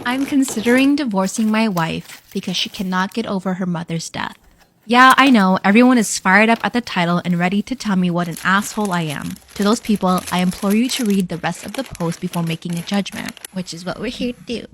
I'm considering divorcing my wife because she cannot get over her mother's death. Yeah, I know, everyone is fired up at the title and ready to tell me what an asshole I am. To those people, I implore you to read the rest of the post before making a judgment, which is what we're here to do.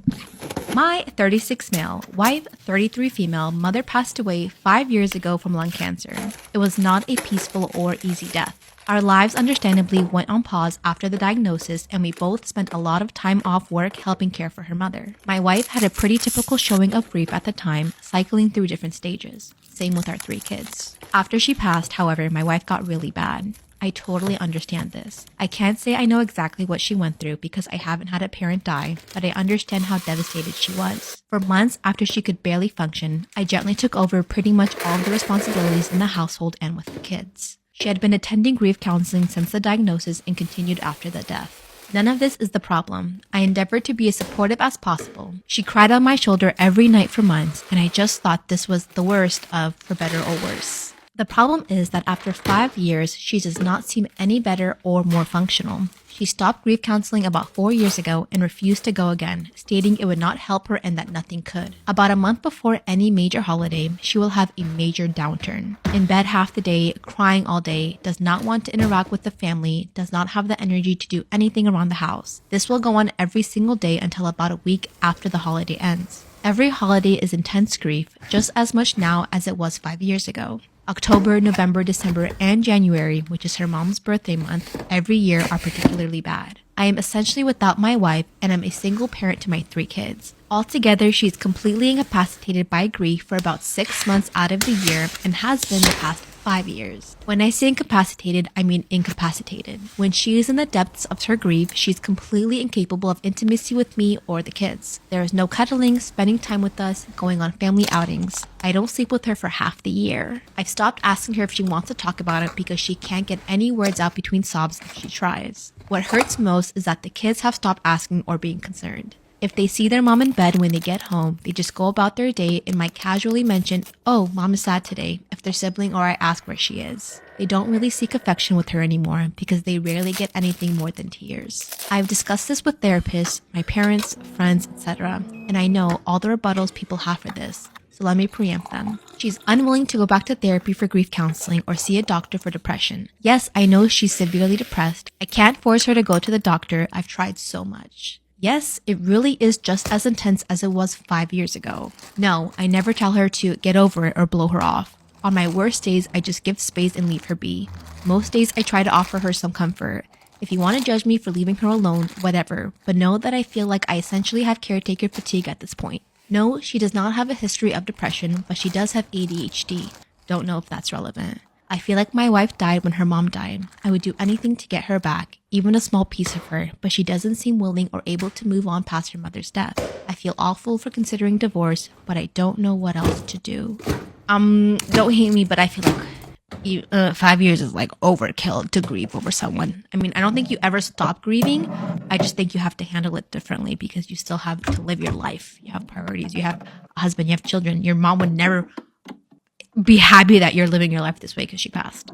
My 36 male, wife 33 female, mother passed away 5 years ago from lung cancer. It was not a peaceful or easy death. Our lives understandably went on pause after the diagnosis, and we both spent a lot of time off work helping care for her mother. My wife had a pretty typical showing of grief at the time, cycling through different stages. Same with our 3 kids. After she passed, however, my wife got really bad. I totally understand this. I can't say I know exactly what she went through because I haven't had a parent die, but I understand how devastated she was. For months after she could barely function, I gently took over pretty much all of the responsibilities in the household and with the kids. She had been attending grief counseling since the diagnosis and continued after the death. None of this is the problem. I endeavored to be as supportive as possible. She cried on my shoulder every night for months, and I just thought this was the worst of for better or worse. The problem is that after 5 years, she does not seem any better or more functional. She stopped grief counseling about 4 years ago and refused to go again, stating it would not help her and that nothing could. About a month before any major holiday, she will have a major downturn. In bed half the day, crying all day, does not want to interact with the family, does not have the energy to do anything around the house. This will go on every single day until about a week after the holiday ends. Every holiday is intense grief, just as much now as it was 5 years ago. October, November, December, and January, which is her mom's birthday month, every year are particularly bad. I am essentially without my wife, and I'm a single parent to my 3 kids. Altogether, she is completely incapacitated by grief for about 6 months out of the year and has been the past 5 years. When I say incapacitated, I mean incapacitated. When she is in the depths of her grief, she's completely incapable of intimacy with me or the kids. There is no cuddling, spending time with us, going on family outings. I don't sleep with her for half the year. I've stopped asking her if she wants to talk about it because she can't get any words out between sobs if she tries. What hurts most is that the kids have stopped asking or being concerned. If they see their mom in bed when they get home, they just go about their day and might casually mention, "Oh, mom is sad today," if their sibling or I ask where she is. They don't really seek affection with her anymore because they rarely get anything more than tears. I've discussed this with therapists, my parents, friends, etc., and I know all the rebuttals people have for this, so let me preempt them. She's unwilling to go back to therapy for grief counseling or see a doctor for depression. Yes, I know she's severely depressed. I can't force her to go to the doctor. I've tried so much. Yes, it really is just as intense as it was 5 years ago. No, I never tell her to get over it or blow her off. On my worst days, I just give space and leave her be. Most days, I try to offer her some comfort. If you want to judge me for leaving her alone, whatever, but know that I feel like I essentially have caretaker fatigue at this point. No, she does not have a history of depression, but she does have ADHD. Don't know if that's relevant. I feel like my wife died when her mom died. I would do anything to get her back, even a small piece of her, but she doesn't seem willing or able to move on past her mother's death. I feel awful for considering divorce, but I don't know what else to do. Don't hate me, but I feel like 5 years is like overkill to grieve over someone. I mean, I don't think you ever stop grieving. I just think you have to handle it differently because you still have to live your life. You have priorities. You have a husband. You have children. Your mom would never be happy that you're living your life this way because she passed.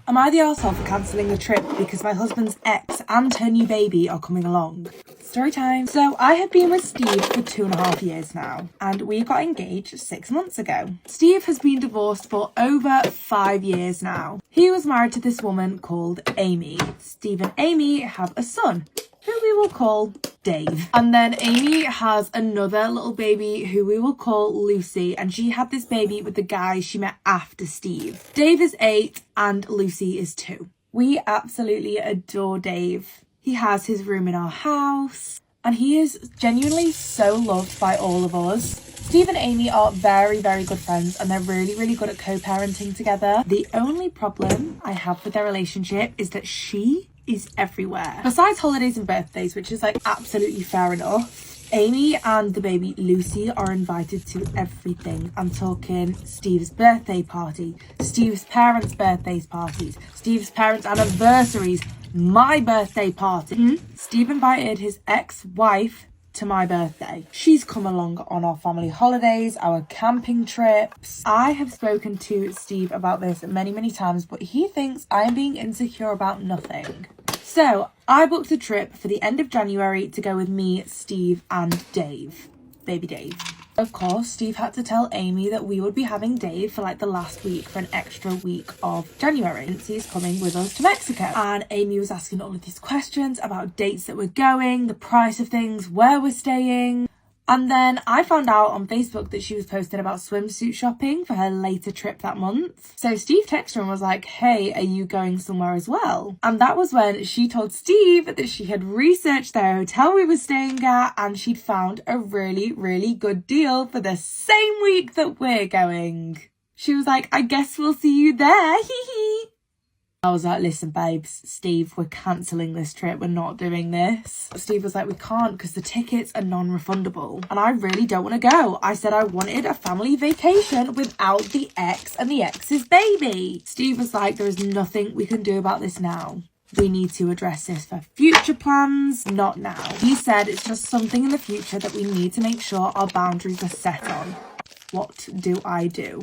Am I the arsehole for cancelling the trip because my husband's ex and her new baby are coming along? Story time. So I have been with Steve for 2.5 years now, and we got engaged 6 months ago. Steve has been divorced for over 5 years now. He was married to this woman called Amy. Steve and Amy have a son, who we will call Dave. And then Amy has another little baby who we will call Lucy, and she had this baby with the guy she met after Steve. Dave is 8 and Lucy is 2. We absolutely adore Dave. He has his room in our house and he is genuinely so loved by all of us. Steve and Amy are very, very good friends and they're really, really good at co-parenting together. The only problem I have with their relationship is that she is everywhere. Besides holidays and birthdays, which is like absolutely fair enough, Amy and the baby Lucy are invited to everything. I'm talking Steve's birthday party, Steve's parents' birthdays parties, Steve's parents' anniversaries, my birthday party. Steve invited his ex-wife to my birthday. She's come along on our family holidays, our camping trips. I have spoken to Steve about this many, many times, but he thinks I am being insecure about nothing. So I booked a trip for the end of January to go with me, Steve and Dave. Baby Dave. Of course, Steve had to tell Amy that we would be having Dave for like the last week, for an extra week of January, since he's coming with us to Mexico. And Amy was asking all of these questions about dates that we're going, the price of things, where we're staying. And then I found out on Facebook that she was posting about swimsuit shopping for her later trip that month. So Steve texted her and was like, hey, are you going somewhere as well? And that was when she told Steve that she had researched their hotel we were staying at and she'd found a really, really good deal for the same week that we're going. She was like, I guess we'll see you there, hee hee. I was like, listen, babes, Steve, we're cancelling this trip. We're not doing this. Steve was like, we can't because the tickets are non-refundable. And I really don't want to go. I said I wanted a family vacation without the ex and the ex's baby. Steve was like, there is nothing we can do about this now. We need to address this for future plans, not now. He said it's just something in the future that we need to make sure our boundaries are set on. What do I do?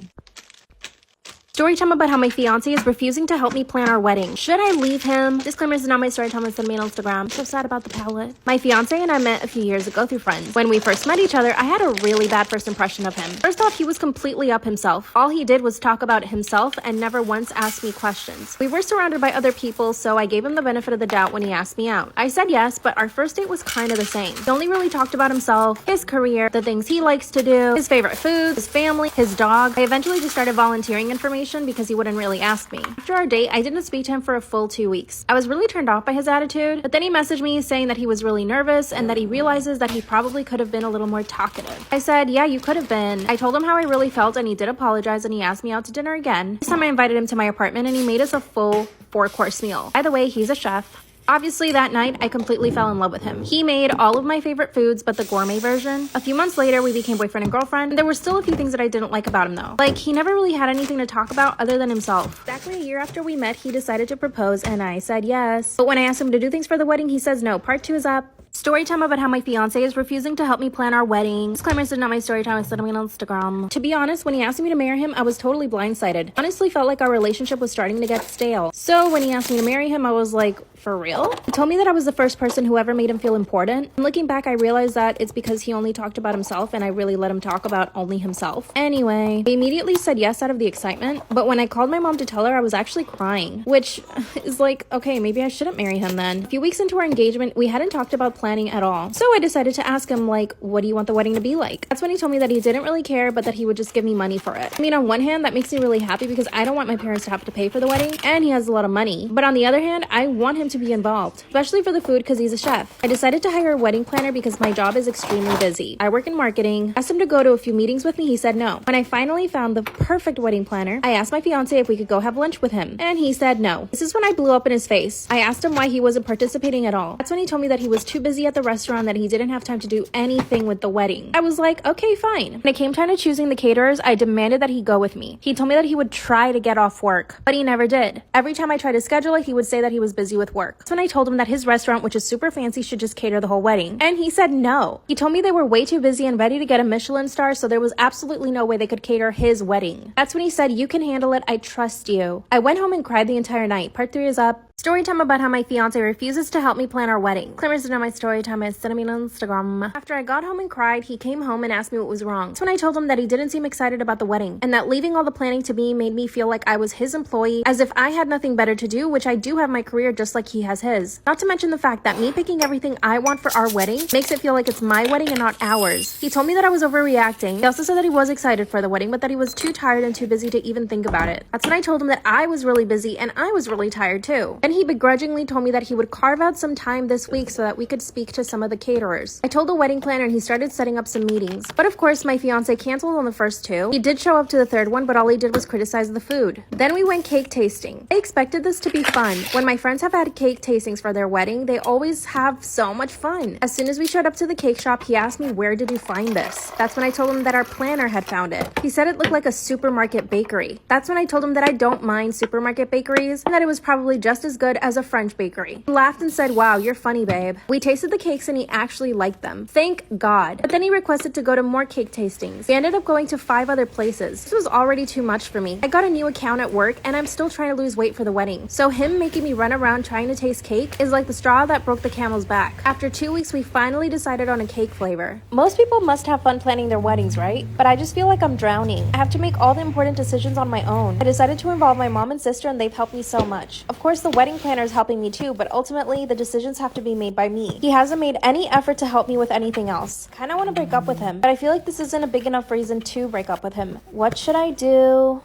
Story time about how my fiance is refusing to help me plan our wedding. Should I leave him? Disclaimer, this is not my story time, it's me on Instagram. I'm so sad about the palette. My fiance and I met a few years ago through friends. When we first met each other, I had a really bad first impression of him. First off, he was completely up himself. All he did was talk about himself and never once asked me questions. We were surrounded by other people, so I gave him the benefit of the doubt when he asked me out. I said yes, but our first date was kind of the same. He only really talked about himself, his career, the things he likes to do, his favorite foods, his family, his dog. I eventually just started volunteering information because he wouldn't really ask me. After our date, I didn't speak to him for a full 2 weeks. I was really turned off by his attitude, but then he messaged me saying that he was really nervous and that he realizes that he probably could have been a little more talkative. I said, yeah, you could have been. I told him how I really felt and he did apologize and he asked me out to dinner again. This time I invited him to my apartment and he made us a full 4-course meal. By the way, he's a chef. Obviously, that night, I completely fell in love with him. He made all of my favorite foods, but the gourmet version. A few months later, we became boyfriend and girlfriend. There were still a few things that I didn't like about him, though. Like, he never really had anything to talk about other than himself. Exactly a year after we met, he decided to propose, and I said yes. But when I asked him to do things for the wedding, he says no. Part 2 is up. Story time about how my fiance is refusing to help me plan our wedding. Disclaimer, this is not my story time, I said I'm on Instagram. To be honest, when he asked me to marry him, I was totally blindsided. Honestly felt like our relationship was starting to get stale. So when he asked me to marry him, I was like, for real? He told me that I was the first person who ever made him feel important. And looking back, I realized that it's because he only talked about himself and I really let him talk about only himself. Anyway, I immediately said yes out of the excitement, but when I called my mom to tell her, I was actually crying, which is like, okay, maybe I shouldn't marry him then. A few weeks into our engagement, we hadn't talked about planning at all. So I decided to ask him, like, what do you want the wedding to be like? That's when he told me that he didn't really care, but that he would just give me money for it. I mean, on one hand, that makes me really happy because I don't want my parents to have to pay for the wedding, and he has a lot of money. But on the other hand, I want him to be involved, especially for the food because he's a chef. I decided to hire a wedding planner because my job is extremely busy. I work in marketing. Asked him to go to a few meetings with me, he said no. When I finally found the perfect wedding planner, I asked my fiance if we could go have lunch with him, and he said no. This is when I blew up in his face. I asked him why he wasn't participating at all. That's when he told me that he was too busy at the restaurant, that he didn't have time to do anything with the wedding. I was like, okay, fine. When it came time to choosing the caterers, I demanded that he go with me. He told me that he would try to get off work, but he never did. Every time I tried to schedule it, he would say that he was busy with work. That's when I told him that his restaurant, which is super fancy, should just cater the whole wedding. And he said no. He told me they were way too busy and ready to get a Michelin star, so there was absolutely no way they could cater his wedding. That's when he said, you can handle it, I trust you. I went home and cried the entire night. Part 3 is up. Story time about how my fiance refuses to help me plan our wedding. Claimers to know my story time, I sent me on Instagram. After I got home and cried, he came home and asked me what was wrong. That's when I told him that he didn't seem excited about the wedding, and that leaving all the planning to me made me feel like I was his employee, as if I had nothing better to do, which I do have my career just like he has his. Not to mention the fact that me picking everything I want for our wedding makes it feel like it's my wedding and not ours. He told me that I was overreacting. He also said that he was excited for the wedding, but that he was too tired and too busy to even think about it. That's when I told him that I was really busy and I was really tired too. And he begrudgingly told me that he would carve out some time this week so that we could speak to some of the caterers. I told the wedding planner and he started setting up some meetings. But of course, my fiance canceled on the first 2. He did show up to the 3rd one, but all he did was criticize the food. Then we went cake tasting. I expected this to be fun. When my friends have had cake tastings for their wedding, they always have so much fun. As soon as we showed up to the cake shop, he asked me, where did you find this? That's when I told him that our planner had found it. He said it looked like a supermarket bakery. That's when I told him that I don't mind supermarket bakeries and that it was probably just as good as a French bakery. He laughed and said, wow, you're funny, babe. We tasted the cakes and he actually liked them. Thank God. But then he requested to go to more cake tastings. We ended up going to 5 other places. This was already too much for me. I got a new account at work and I'm still trying to lose weight for the wedding. So him making me run around trying to taste cake is like the straw that broke the camel's back. After 2 weeks, we finally decided on a cake flavor. Most people must have fun planning their weddings, right? But I just feel like I'm drowning. I have to make all the important decisions on my own. I decided to involve my mom and sister and they've helped me so much. Of course, the wedding planner is helping me too, but ultimately the decisions have to be made by me. He hasn't made any effort to help me with anything else. Kinda wanna break up with him, but I feel like this isn't a big enough reason to break up with him. What should I do?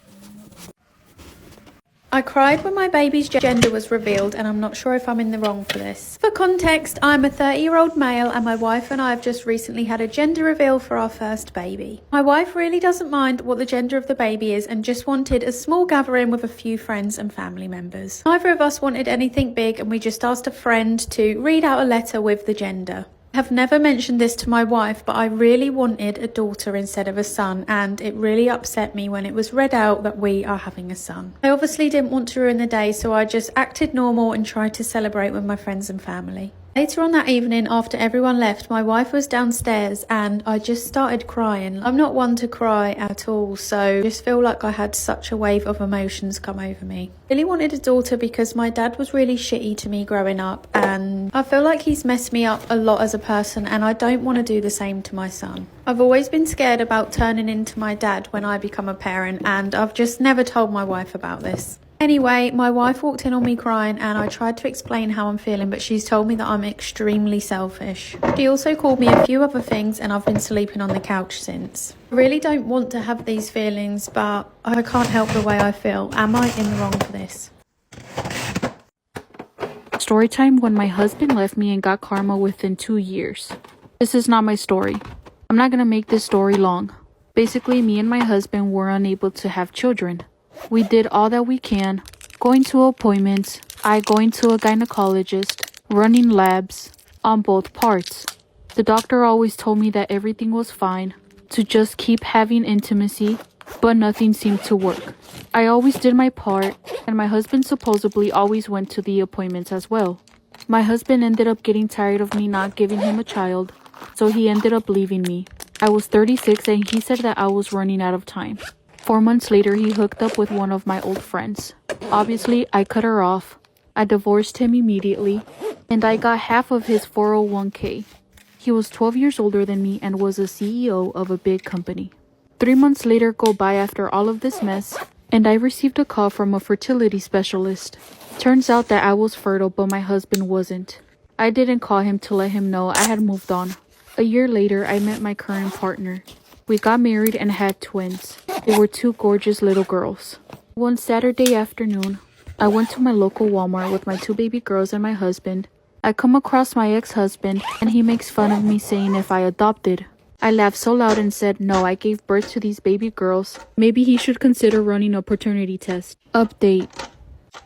I cried when my baby's gender was revealed and I'm not sure if I'm in the wrong for this. For context, I'm a 30-year-old male and my wife and I have just recently had a gender reveal for our first baby. My wife really doesn't mind what the gender of the baby is and just wanted a small gathering with a few friends and family members. Neither of us wanted anything big and we just asked a friend to read out a letter with the gender. I have never mentioned this to my wife, but I really wanted a daughter instead of a son, and it really upset me when it was read out that we are having a son. I obviously didn't want to ruin the day, so I just acted normal and tried to celebrate with my friends and family. Later on that evening, after everyone left, my wife was downstairs and I just started crying. I'm not one to cry at all, so I just feel like I had such a wave of emotions come over me. I really wanted a daughter because my dad was really shitty to me growing up and I feel like he's messed me up a lot as a person and I don't want to do the same to my son. I've always been scared about turning into my dad when I become a parent and I've just never told my wife about this. Anyway, my wife walked in on me crying and I tried to explain how I'm feeling, but she's told me that I'm extremely selfish. She also called me a few other things and I've been sleeping on the couch since. I really don't want to have these feelings, but I can't help the way I feel. Am I in the wrong for this? Storytime when my husband left me and got karma within 2 years. This is not my story. I'm not gonna make this story long. Basically, me and my husband were unable to have children. We did all that we can, going to appointments, I going to a gynecologist, running labs, on both parts. The doctor always told me that everything was fine, to just keep having intimacy, but nothing seemed to work. I always did my part, and my husband supposedly always went to the appointments as well. My husband ended up getting tired of me not giving him a child, so he ended up leaving me. I was 36 and he said that I was running out of time. 4 months later, he hooked up with one of my old friends. Obviously, I cut her off. I divorced him immediately, and I got half of his 401k. He was 12 years older than me and was a CEO of a big company. 3 months later go by after all of this mess, and I received a call from a fertility specialist. Turns out that I was fertile, but my husband wasn't. I didn't call him to let him know I had moved on. A year later, I met my current partner. We got married and had twins. They were 2 gorgeous little girls. One Saturday afternoon, I went to my local Walmart with my 2 baby girls and my husband. I come across my ex-husband and he makes fun of me saying if I adopted. I laughed so loud and said, no, I gave birth to these baby girls. Maybe he should consider running a paternity test. Update.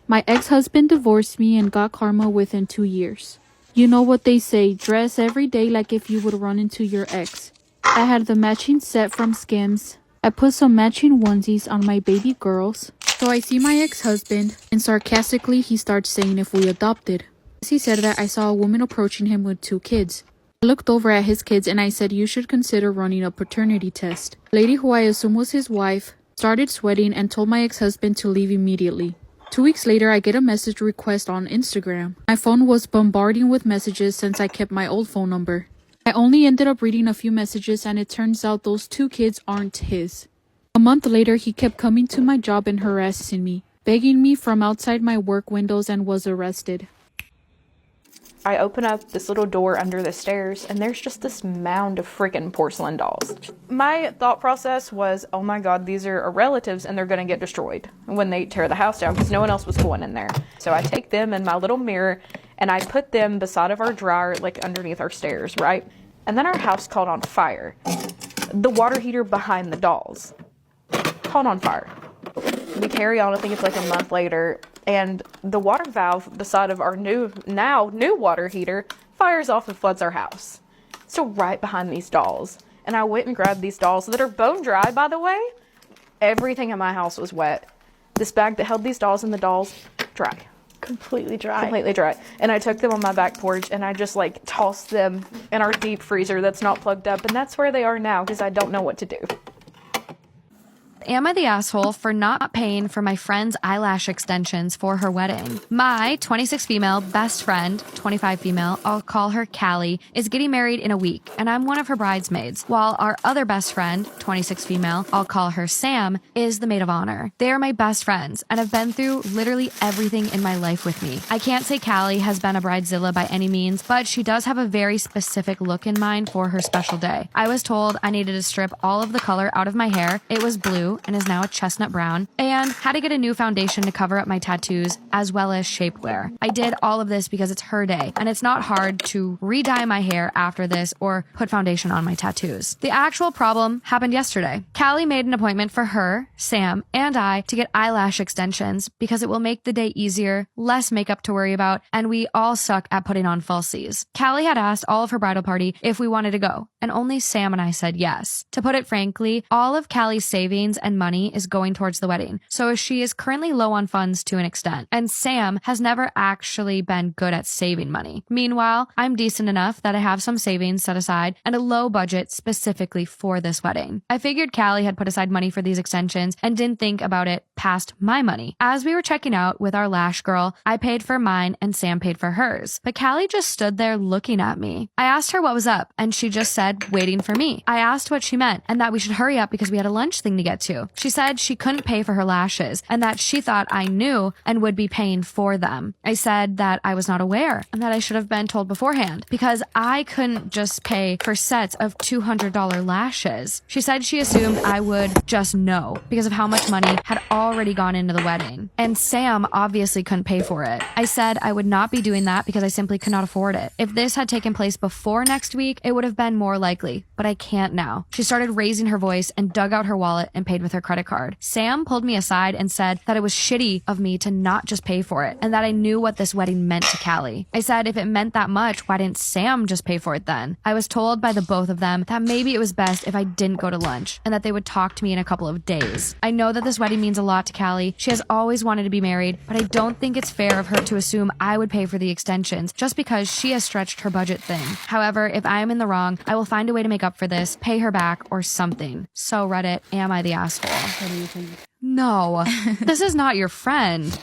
My ex-husband divorced me and got karma within 2 years. You know what they say, dress every day like if you would run into your ex. I had the matching set from Skims. I put some matching onesies on my baby girls. So I see my ex-husband, and sarcastically he starts saying if we adopted. As he said that, I saw a woman approaching him with 2 kids. I looked over at his kids and I said you should consider running a paternity test. The lady who I assume was his wife started sweating and told my ex-husband to leave immediately. 2 weeks later, I get a message request on Instagram. My phone was bombarding with messages since I kept my old phone number. I only ended up reading a few messages and it turns out those 2 kids aren't his. A month later, he kept coming to my job and harassing me, begging me from outside my work windows and was arrested. I open up this little door under the stairs and there's just this mound of freaking porcelain dolls. My thought process was, oh my god, these are our relatives and they're gonna get destroyed when they tear the house down because no one else was going in there. So I take them in my little mirror and I put them beside of our dryer, like underneath our stairs, right? And then our house caught on fire. The water heater behind the dolls caught on fire. We carry on, I think it's like a month later, and the water valve beside of our new water heater fires off and floods our house. So right behind these dolls. And I went and grabbed these dolls that are bone dry, by the way. Everything in my house was wet. This bag that held these dolls and the dolls, dry. completely dry. And I took them on my back porch and I just like tossed them in our deep freezer that's not plugged up, and that's where they are now because I don't know what to do. Am I the asshole for not paying for my friend's eyelash extensions for her wedding? My 26 female best friend, 25 female, I'll call her Callie, is getting married in a week, and I'm one of her bridesmaids, while our other best friend, 26 female, I'll call her Sam, is the maid of honor. They are my best friends and have been through literally everything in my life with me. I can't say Callie has been a bridezilla by any means, but she does have a very specific look in mind for her special day. I was told I needed to strip all of the color out of my hair. It was blue and is now a chestnut brown, and had to get a new foundation to cover up my tattoos as well as shapewear. I did all of this because it's her day, and it's not hard to re-dye my hair after this or put foundation on my tattoos. The actual problem happened yesterday. Callie made an appointment for her, Sam, and I to get eyelash extensions because it will make the day easier, less makeup to worry about, and we all suck at putting on falsies. Callie had asked all of her bridal party if we wanted to go, and only Sam and I said yes. To put it frankly, all of Callie's savings and money is going towards the wedding, so she is currently low on funds to an extent, and Sam has never actually been good at saving money. Meanwhile, I'm decent enough that I have some savings set aside and a low budget specifically for this wedding. I figured Callie had put aside money for these extensions and didn't think about it past my money. As we were checking out with our lash girl, I paid for mine and Sam paid for hers, but Callie just stood there looking at me. I asked her what was up, and she just said, waiting for me. I asked what she meant and that we should hurry up because we had a lunch thing to get to. She said she couldn't pay for her lashes and that she thought I knew and would be paying for them. I said that I was not aware and that I should have been told beforehand because I couldn't just pay for sets of $200 lashes. She said she assumed I would just know because of how much money had already gone into the wedding, and Sam obviously couldn't pay for it. I said I would not be doing that because I simply could not afford it. If this had taken place before next week, it would have been more likely, but I can't now. She started raising her voice and dug out her wallet and paid with her credit card. Sam pulled me aside and said that it was shitty of me to not just pay for it and that I knew what this wedding meant to Callie. I said if it meant that much, why didn't Sam just pay for it then? I was told by the both of them that maybe it was best if I didn't go to lunch and that they would talk to me in a couple of days. I know that this wedding means a lot to Callie. She has always wanted to be married, but I don't think it's fair of her to assume I would pay for the extensions just because she has stretched her budget thin. However, if I am in the wrong, I will find a way to make up for this, pay her back, or something. So Reddit, am I the asshole? What do you think? No, this is not your friend.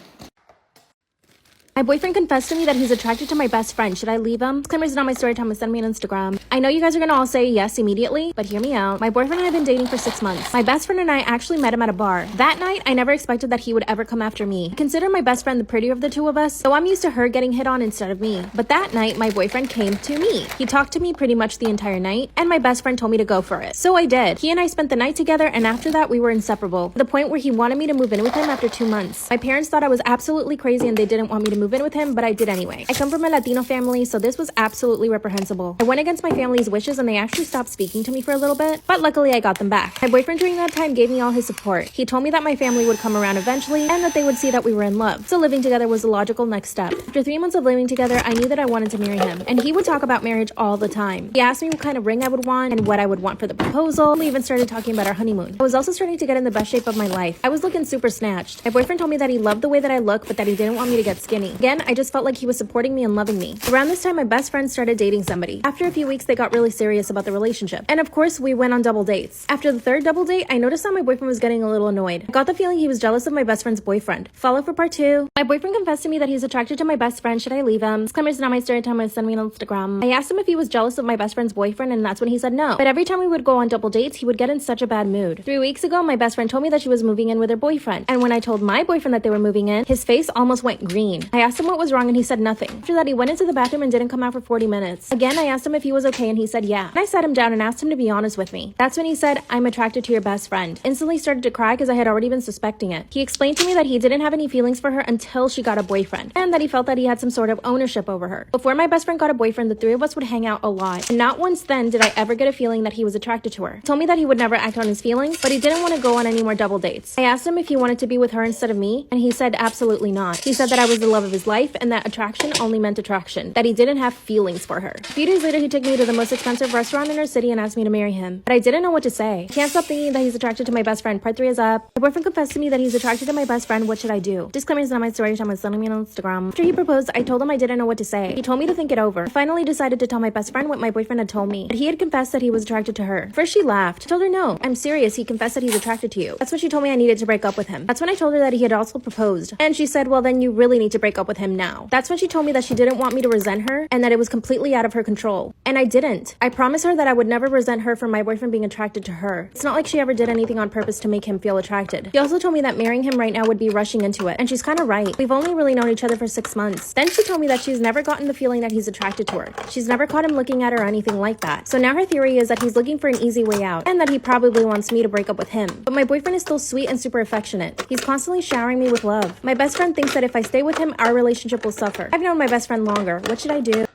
My boyfriend confessed to me that he's attracted to my best friend. Should I leave him? Disclaimer's not my story time. Send me on Instagram. I know you guys are gonna all say yes immediately, but hear me out. My boyfriend and I have been dating for 6 months. My best friend and I actually met him at a bar. That night, I never expected that he would ever come after me. I consider my best friend the prettier of the two of us, so I'm used to her getting hit on instead of me. But that night, my boyfriend came to me. He talked to me pretty much the entire night, and my best friend told me to go for it. So I did. He and I spent the night together, and after that, we were inseparable. To the point where he wanted me to move in with him after 2 months. My parents thought I was absolutely crazy and they didn't want me to move in with him, but I did anyway. I come from a Latino family, so this was absolutely reprehensible. I went against my family's wishes and they actually stopped speaking to me for a little bit, but luckily I got them back. My boyfriend during that time gave me all his support. He told me that my family would come around eventually and that they would see that we were in love. So living together was a logical next step. After 3 months of living together, I knew that I wanted to marry him, and he would talk about marriage all the time. He asked me what kind of ring I would want and what I would want for the proposal. We even started talking about our honeymoon. I was also starting to get in the best shape of my life. I was looking super snatched. My boyfriend told me that he loved the way that I look, but that he didn't want me to get skinny. Again, I just felt like he was supporting me and loving me. Around this time, my best friend started dating somebody. After a few weeks, they got really serious about the relationship. And of course, we went on double dates. After the third double date, I noticed that my boyfriend was getting a little annoyed. I got the feeling he was jealous of my best friend's boyfriend. Follow for part 2. My boyfriend confessed to me that he's attracted to my best friend. Should I leave him? Disclaimer's not my story time. Send me on Instagram. I asked him if he was jealous of my best friend's boyfriend, and that's when he said no. But every time we would go on double dates, he would get in such a bad mood. 3 weeks ago, my best friend told me that she was moving in with her boyfriend. And when I told my boyfriend that they were moving in, his face almost went green. I asked him what was wrong and he said nothing. After that, he went into the bathroom and didn't come out for 40 minutes. Again, I asked him if he was okay and he said yeah. And I sat him down and asked him to be honest with me. That's when he said, I'm attracted to your best friend. Instantly started to cry because I had already been suspecting it. He explained to me that he didn't have any feelings for her until she got a boyfriend, and that he felt that he had some sort of ownership over her. Before my best friend got a boyfriend, the three of us would hang out a lot. And not once then did I ever get a feeling that he was attracted to her. He told me that he would never act on his feelings, but he didn't want to go on any more double dates. I asked him if he wanted to be with her instead of me, and he said absolutely not. He said that I was the love of his life and that attraction only meant attraction, that he didn't have feelings for her. A few days later, he took me to the most expensive restaurant in our city and asked me to marry him. But I didn't know what to say. I can't stop thinking that he's attracted to my best friend. Part 3 is up. My boyfriend confessed to me that he's attracted to my best friend. What should I do? Disclaimer is not my story. Time was sending me on Instagram. After he proposed, I told him I didn't know what to say. He told me to think it over. I finally decided to tell my best friend what my boyfriend had told me. But he had confessed that he was attracted to her. First, she laughed. I told her no. I'm serious. He confessed that he's attracted to you. That's when she told me I needed to break up with him. That's when I told her that he had also proposed. And she said, well, then you really need to break up with him now. That's when she told me that she didn't want me to resent her and that it was completely out of her control. And I didn't. I promised her that I would never resent her for my boyfriend being attracted to her. It's not like she ever did anything on purpose to make him feel attracted. She also told me that marrying him right now would be rushing into it. And she's kind of right. We've only really known each other for 6 months. Then she told me that she's never gotten the feeling that he's attracted to her. She's never caught him looking at her or anything like that. So now her theory is that he's looking for an easy way out and that he probably wants me to break up with him. But my boyfriend is still sweet and super affectionate. He's constantly showering me with love. My best friend thinks that if I stay with him, our relationship will suffer. I've known my best friend longer. What should I do?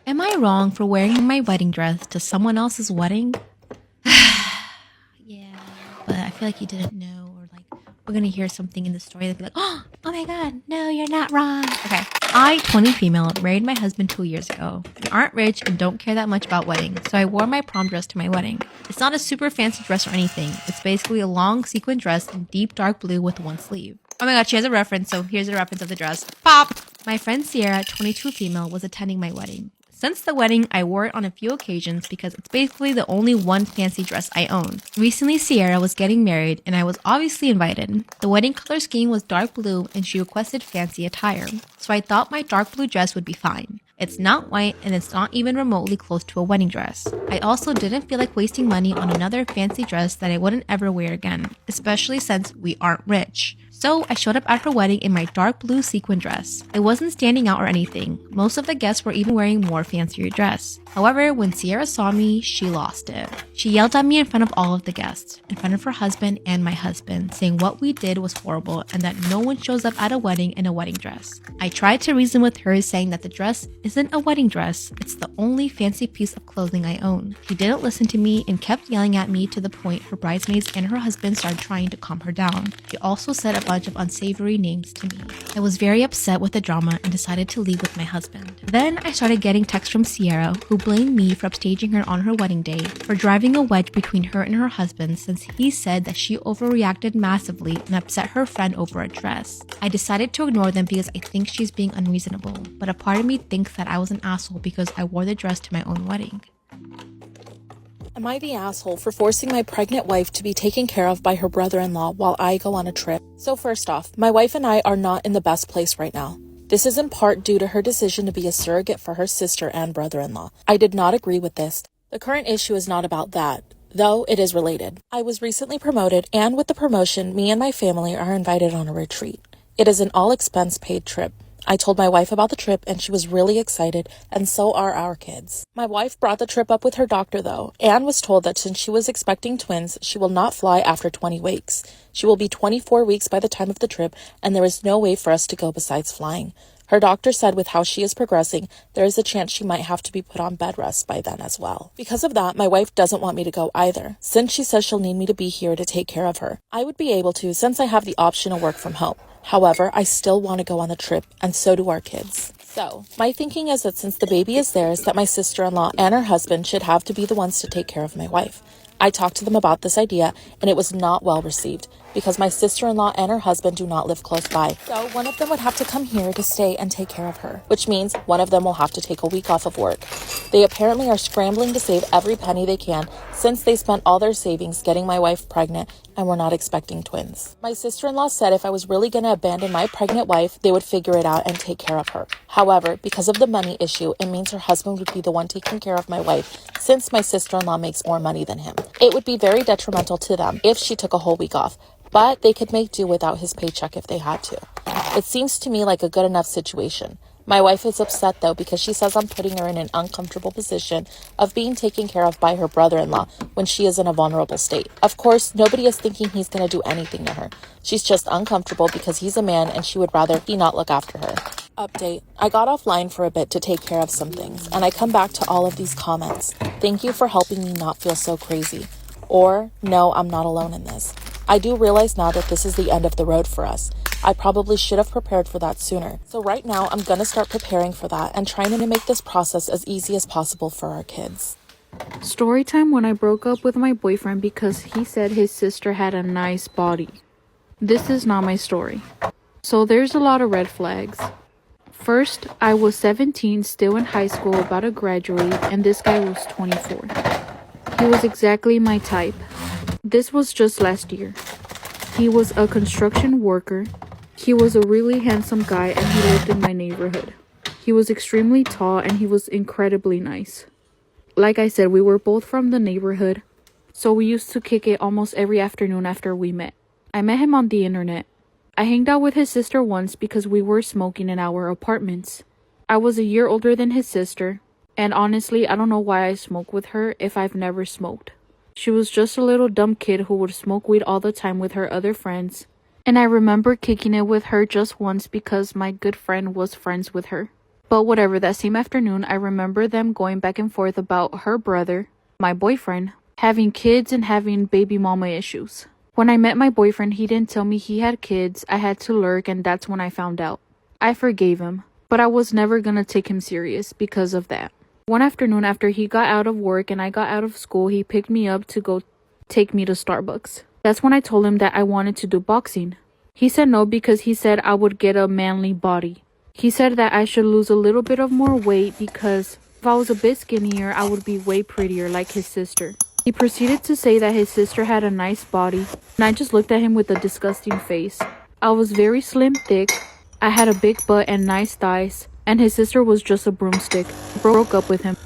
Am I wrong for wearing my wedding dress to someone else's wedding? Yeah, but I feel like you didn't know, or like we're gonna hear something in the story that'd be like, oh my god, no, you're not wrong. Okay, I, 20 female, married my husband 2 years ago. We aren't rich and don't care that much about weddings, so I wore my prom dress to my wedding. It's not a super fancy dress or anything. It's basically a long sequin dress in deep dark blue with one sleeve. Oh my god, she has a reference, so here's a reference of the dress. Pop! My friend Sierra, 22 female, was attending my wedding. Since the wedding, I wore it on a few occasions because it's basically the only one fancy dress I own. Recently, Sierra was getting married and I was obviously invited. The wedding color scheme was dark blue and she requested fancy attire, so I thought my dark blue dress would be fine. It's not white and it's not even remotely close to a wedding dress. I also didn't feel like wasting money on another fancy dress that I wouldn't ever wear again, especially since we aren't rich. So I showed up at her wedding in my dark blue sequin dress. It wasn't standing out or anything. Most of the guests were even wearing more fancier dress. However, when Sierra saw me, she lost it. She yelled at me in front of all of the guests, in front of her husband and my husband, saying what we did was horrible and that no one shows up at a wedding in a wedding dress. I tried to reason with her, saying that the dress isn't a wedding dress, it's the only fancy piece of clothing I own. She didn't listen to me and kept yelling at me to the point her bridesmaids and her husband started trying to calm her down. She also said a bunch of unsavory names to me. I was very upset with the drama and decided to leave with my husband. Then I started getting texts from Sierra, who blamed me for upstaging her on her wedding day, for driving a wedge between her and her husband since he said that she overreacted massively and upset her friend over a dress. I decided to ignore them because I think she's being unreasonable, but a part of me thinks that I was an asshole because I wore the dress to my own wedding. Am I the asshole for forcing my pregnant wife to be taken care of by her brother-in-law while I go on a trip? So first off, my wife and I are not in the best place right now. This is in part due to her decision to be a surrogate for her sister and brother-in-law. I did not agree with this. The current issue is not about that, though it is related. I was recently promoted, and with the promotion, me and my family are invited on a retreat. It is an all-expense-paid trip. I told my wife about the trip and she was really excited, and so are our kids. My wife brought the trip up with her doctor though, and was told that since she was expecting twins, she will not fly after 20 weeks. She will be 24 weeks by the time of the trip, and there is no way for us to go besides flying. Her doctor said with how she is progressing, there is a chance she might have to be put on bed rest by then as well. Because of that, my wife doesn't want me to go either, since she says she'll need me to be here to take care of her. I would be able to since I have the option to work from home. However, I still want to go on the trip, and so do our kids. So, my thinking is that since the baby is theirs, that my sister-in-law and her husband should have to be the ones to take care of my wife. I talked to them about this idea, and it was not well received, because my sister-in-law and her husband do not live close by. So one of them would have to come here to stay and take care of her, which means one of them will have to take a week off of work. They apparently are scrambling to save every penny they can, since they spent all their savings getting my wife pregnant and were not expecting twins. My sister-in-law said if I was really going to abandon my pregnant wife, they would figure it out and take care of her. However, because of the money issue, it means her husband would be the one taking care of my wife, since my sister-in-law makes more money than him. It would be very detrimental to them if she took a whole week off, but they could make do without his paycheck if they had to. It seems to me like a good enough situation. My wife is upset though because she says I'm putting her in an uncomfortable position of being taken care of by her brother-in-law when she is in a vulnerable state. Of course, nobody is thinking he's going to do anything to her. She's just uncomfortable because he's a man and she would rather he not look after her. Update. I got offline for a bit to take care of some things, and I come back to all of these comments. Thank you for helping me not feel so crazy. Or, no, I'm not alone in this. I do realize now that this is the end of the road for us. I probably should have prepared for that sooner. So right now, I'm gonna start preparing for that and trying to make this process as easy as possible for our kids. Story time when I broke up with my boyfriend because he said his sister had a nice body. This is not my story. So there's a lot of red flags. First, I was 17, still in high school, about to graduate, and this guy was 24. He was exactly my type. This was just last year. He was a construction worker. He was a really handsome guy and he lived in my neighborhood. He was extremely tall and he was incredibly nice. Like I said, we were both from the neighborhood, so we used to kick it almost every afternoon after we met. I met him on the internet. I hanged out with his sister once because we were smoking in our apartments. I was a year older than his sister, and honestly, I don't know why I smoke with her if I've never smoked. She was just a little dumb kid who would smoke weed all the time with her other friends, and I remember kicking it with her just once because my good friend was friends with her. But whatever, that same afternoon, I remember them going back and forth about her brother, my boyfriend, having kids and having baby mama issues. When I met my boyfriend, he didn't tell me he had kids. I had to lurk, and that's when I found out. I forgave him, but I was never gonna take him serious because of that. One afternoon after he got out of work and I got out of school, he picked me up to go take me to Starbucks. That's when I told him that I wanted to do boxing. He said no because he said I would get a manly body. He said that I should lose a little bit of more weight because if I was a bit skinnier, I would be way prettier like his sister. He proceeded to say that his sister had a nice body, and I just looked at him with a disgusting face. I was very slim, thick, I had a big butt and nice thighs, and his sister was just a broomstick. Broke up with him.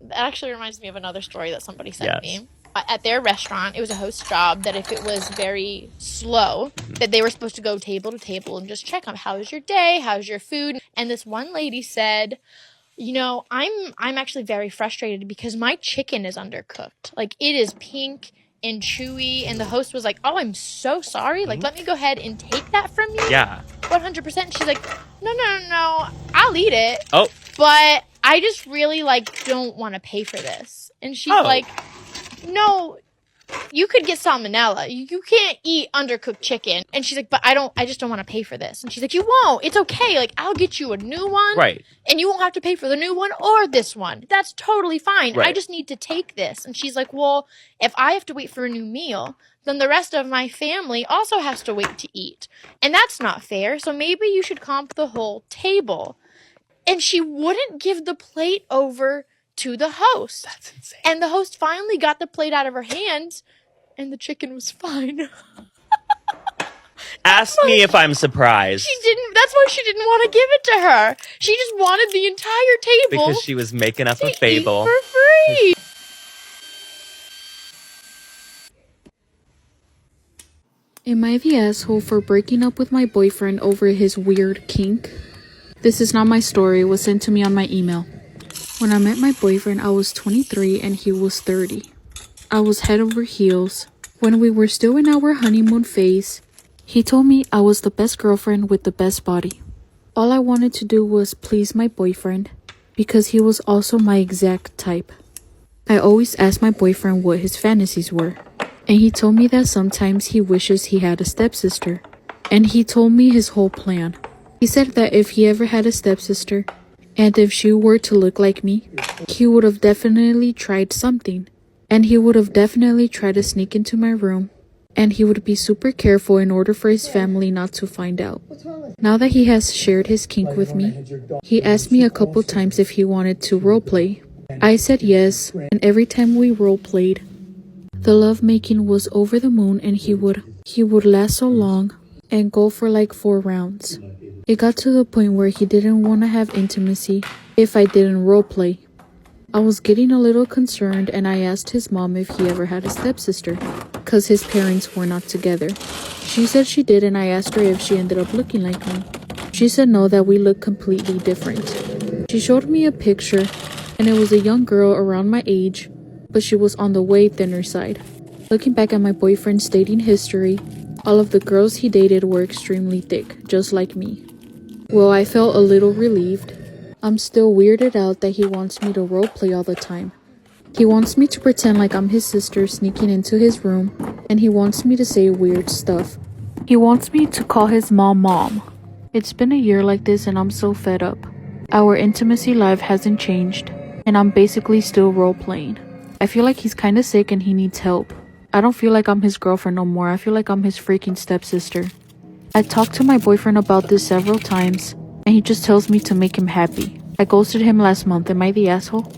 That actually reminds me of another story that somebody sent me. At their restaurant, it was a host job that if it was very slow, that they were supposed to go table to table and just check on how's your day, how's your food. And this one lady said, you know, I'm actually very frustrated because my chicken is undercooked. Like, it is pink and chewy, and the host was like, oh, I'm so sorry. Like, let me go ahead and take that from you. Yeah. 100%. She's like, no, I'll eat it. Oh. But I just really, like, don't want to pay for this. And she's like, no, you could get salmonella. You can't eat undercooked chicken. And she's like, but I just don't want to pay for this. And she's like, you won't. It's okay. Like, I'll get you a new one. Right. And you won't have to pay for the new one or this one. That's totally fine. Right. I just need to take this. And she's like, well, if I have to wait for a new meal, then the rest of my family also has to wait to eat. And that's not fair. So maybe you should comp the whole table. And she wouldn't give the plate over to the host. That's insane. And the host finally got the plate out of her hands, and the chicken was fine. Ask me if I'm surprised. That's why she didn't want to give it to her. She just wanted the entire table. Because she was making up a fable. For free. Am I the asshole for breaking up with my boyfriend over his weird kink? This is not my story. It was sent to me on my email. When I met my boyfriend, I was 23 and he was 30. I was head over heels. When we were still in our honeymoon phase, he told me I was the best girlfriend with the best body. All I wanted to do was please my boyfriend because he was also my exact type. I always asked my boyfriend what his fantasies were, and he told me that sometimes he wishes he had a stepsister, and he told me his whole plan. He said that if he ever had a stepsister, and if she were to look like me, he would have definitely tried something. And he would have definitely tried to sneak into my room. And he would be super careful in order for his family not to find out. Now that he has shared his kink with me, he asked me a couple times if he wanted to roleplay. I said yes, and every time we roleplayed, the lovemaking was over the moon, and he would last so long and go for like 4 rounds. It got to the point where he didn't want to have intimacy if I didn't roleplay. I was getting a little concerned, and I asked his mom if he ever had a stepsister, because his parents were not together. She said she did, and I asked her if she ended up looking like me. She said no, that we look completely different. She showed me a picture, and it was a young girl around my age, but she was on the way thinner side. Looking back at my boyfriend's dating history, all of the girls he dated were extremely thick, just like me. Well, I felt a little relieved. I'm still weirded out that he wants me to roleplay all the time. He wants me to pretend like I'm his sister sneaking into his room, and he wants me to say weird stuff. He wants me to call his mom. It's been a year like this and I'm so fed up. Our intimacy life hasn't changed, and I'm basically still role-playing. I feel like he's kinda sick and he needs help. I don't feel like I'm his girlfriend no more. I feel like I'm his freaking stepsister. I talked to my boyfriend about this several times, and he just tells me to make him happy. I ghosted him last month. Am I the asshole?